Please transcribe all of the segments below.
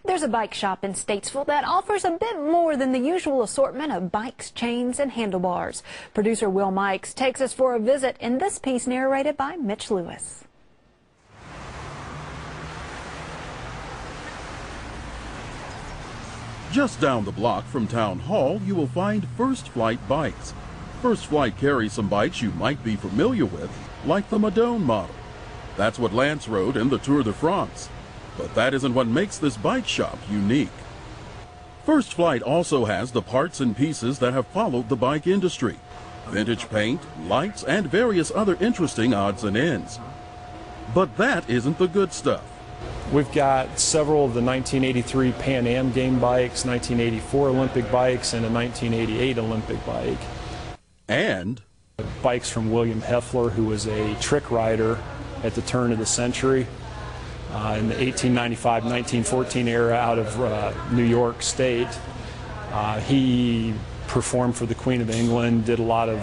There's a bike shop in Statesville that offers a bit more than the usual assortment of bikes, chains, and handlebars. Producer Will Mikes takes us for a visit in this piece narrated by Mitch Lewis. Just down the block from Town Hall, you will find First Flight Bikes. First Flight carries some bikes you might be familiar with, like the Madone model. That's what Lance rode in the Tour de France. But that isn't what makes this bike shop unique. First Flight also has the parts and pieces that have followed the bike industry. Vintage paint, lights, and various other interesting odds and ends. But that isn't the good stuff. We've got several of the 1983 Pan Am game bikes, 1984 Olympic bikes, and a 1988 Olympic bike. And bikes from William Heffler, who was a trick rider at the turn of the century in the 1895-1914 era out of New York State. He performed for the Queen of England, did a lot of,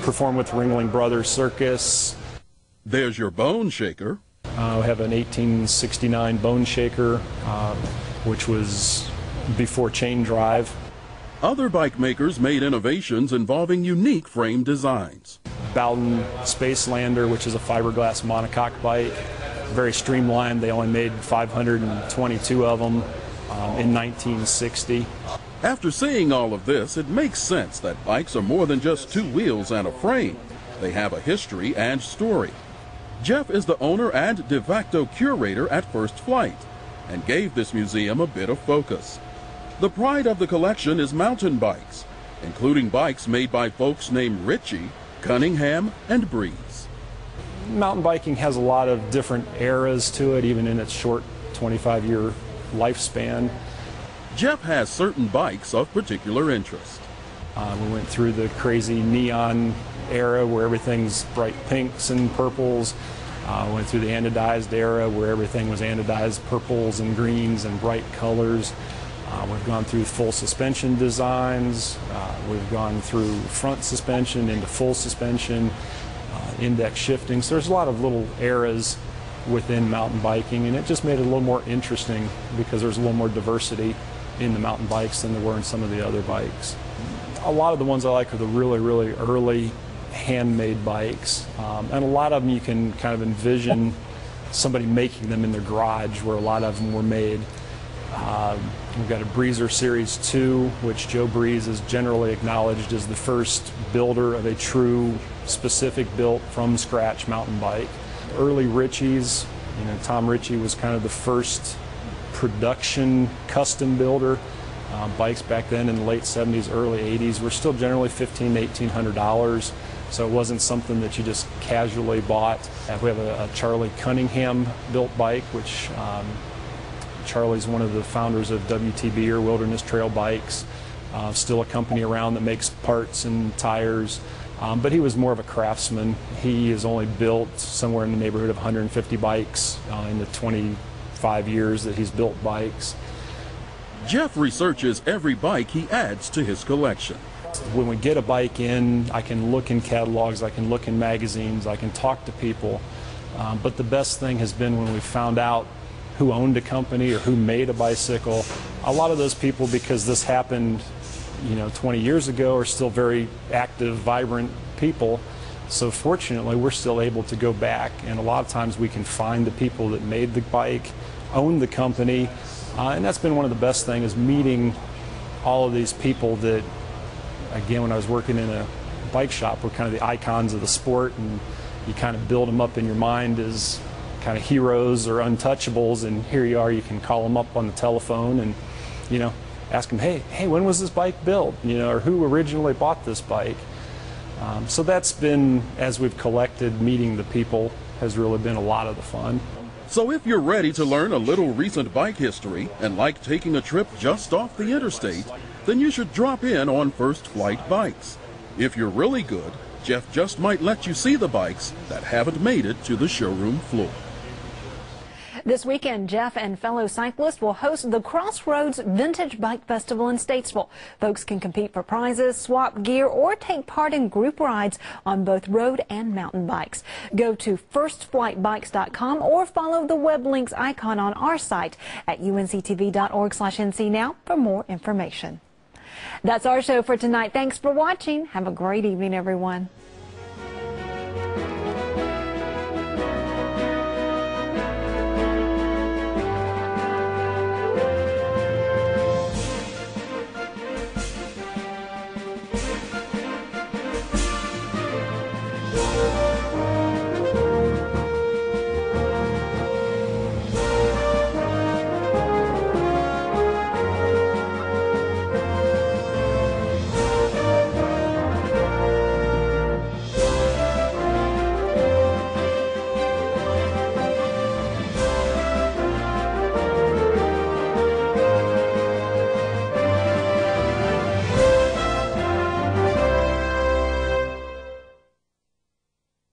performed with Ringling Brothers Circus. There's your bone shaker. We have an 1869 bone shaker, which was before chain drive. Other bike makers made innovations involving unique frame designs. Bowden Spacelander, which is a fiberglass monocoque bike, very streamlined. They only made 522 of them in 1960. After seeing all of this, it makes sense that bikes are more than just two wheels and a frame. They have a history and story. Jeff is the owner and de facto curator at First Flight and gave this museum a bit of focus. The pride of the collection is mountain bikes, including bikes made by folks named Ritchie, Cunningham, and Breeze. Mountain biking has a lot of different eras to it, even in its short 25-year lifespan. Jeff has certain bikes of particular interest. We went through the crazy neon era where everything's bright pinks and purples. Went through the anodized era where everything was anodized purples and greens and bright colors. We've gone through full suspension designs. We've gone through front suspension into full suspension, index shifting. So there's a lot of little eras within mountain biking, and it just made it a little more interesting because there's a little more diversity in the mountain bikes than there were in some of the other bikes. A lot of the ones I like are the really, really early handmade bikes, and a lot of them you can kind of envision somebody making them in their garage, where a lot of them were made. We've got a Breezer Series 2, which Joe Breeze is generally acknowledged as the first builder of a true specific built from scratch mountain bike. Early Ritchies, Tom Ritchie was kind of the first production custom builder. Bikes back then in the late 70s, early 80s were still generally $1,500 to $1,800, so it wasn't something that you just casually bought. We have a Charlie Cunningham built bike, which Charlie's one of the founders of WTB, or Wilderness Trail Bikes, still a company around that makes parts and tires, but he was more of a craftsman. He has only built somewhere in the neighborhood of 150 bikes in the 25 years that he's built bikes. Jeff researches every bike he adds to his collection. When we get a bike in, I can look in catalogs, I can look in magazines, I can talk to people, but the best thing has been when we found out who owned a company or who made a bicycle. A lot of those people, because this happened 20 years ago, are still very active, vibrant people. So fortunately, we're still able to go back, and a lot of times we can find the people that made the bike, owned the company, and that's been one of the best things, is meeting all of these people that, again, when I was working in a bike shop, were kind of the icons of the sport, and you kind of build them up in your mind as kind of heroes or untouchables, and here you are, you can call them up on the telephone and ask them, hey, when was this bike built, or who originally bought this bike. So that's been, as we've collected, meeting the people has really been a lot of the fun. So if you're ready to learn a little recent bike history and like taking a trip just off the interstate, then you should drop in on First Flight Bikes. If you're really good, Jeff just might let you see the bikes that haven't made it to the showroom floor. This weekend, Jeff and fellow cyclists will host the Crossroads Vintage Bike Festival in Statesville. Folks can compete for prizes, swap gear, or take part in group rides on both road and mountain bikes. Go to firstflightbikes.com or follow the web links icon on our site at unctv.org/NC now for more information. That's our show for tonight. Thanks for watching. Have a great evening, everyone.